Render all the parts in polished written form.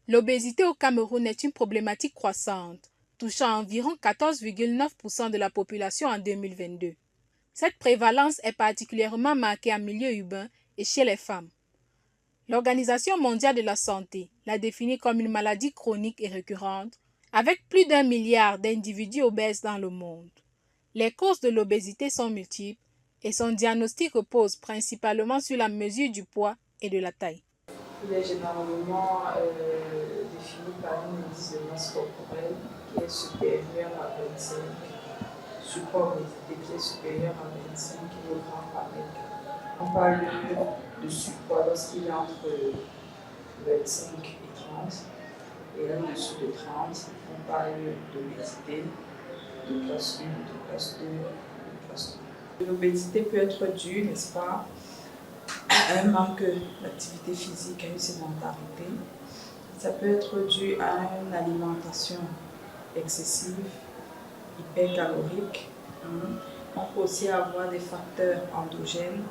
L'obésité au Cameroun est une problématique croissante, touchant environ 14,9% de la population en 2022. Cette prévalence est particulièrement marquée en milieu urbain et chez les femmes. L'Organisation mondiale de la santé l'a définie comme une maladie chronique et récurrente, avec plus d'1 milliard d'individus obèses dans le monde. Les causes de l'obésité sont multiples et son diagnostic repose principalement sur la mesure du poids et de la taille. Il est généralement défini par une indice de masse corporelle qui est supérieur à 25, surpoids obésité qui est supérieur à 25 kg par mètre. On parle de surpoids lorsqu'il est entre 25 et 30, et là au-dessous de 30, on parle d'obésité de classe 1, de classe 2, de classe 3. L'obésité peut être due, n'est-ce pas, à un manque d'activité physique, à une sédentarité. Ça peut être dû à une alimentation excessive, hypercalorique. On peut aussi avoir des facteurs endogènes,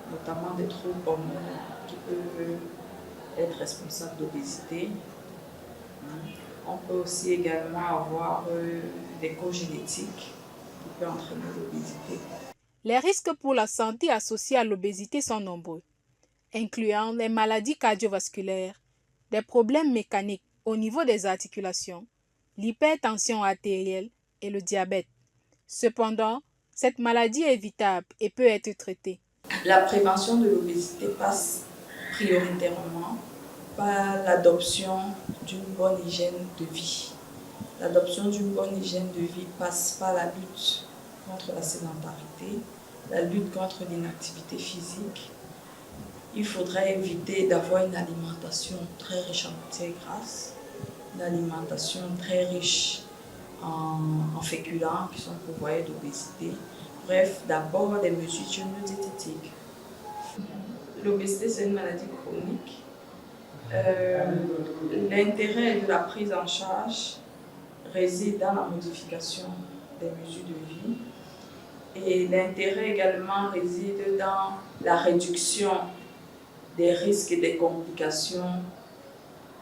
notamment des troubles hormonaux qui peuvent être responsables d'obésité. On peut aussi également avoir des causes génétiques qui peuvent entraîner l'obésité. Les risques pour la santé associés à l'obésité sont nombreux, incluant les maladies cardiovasculaires, des problèmes mécaniques au niveau des articulations, l'hypertension artérielle et le diabète. Cependant, cette maladie est évitable et peut être traitée. La prévention de l'obésité passe prioritairement par l'adoption d'une bonne hygiène de vie. L'adoption d'une bonne hygiène de vie passe par la lutte contre la sédentarité, la lutte contre l'inactivité physique. Il faudrait éviter d'avoir une alimentation très riche en matières grasses, une alimentation très riche en féculents qui sont pourvoyeurs d'obésité. Bref, d'abord des mesures diététiques. L'obésité, c'est une maladie chronique. L'intérêt de la prise en charge réside dans la modification des mesures de vie. Et l'intérêt également réside dans la réduction des risques et des complications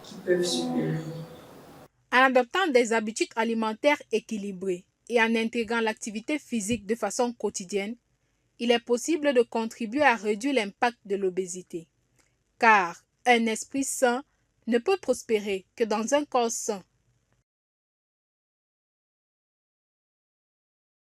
qui peuvent survenir. En adoptant des habitudes alimentaires équilibrées et en intégrant l'activité physique de façon quotidienne, il est possible de contribuer à réduire l'impact de l'obésité. Car un esprit sain ne peut prospérer que dans un corps sain.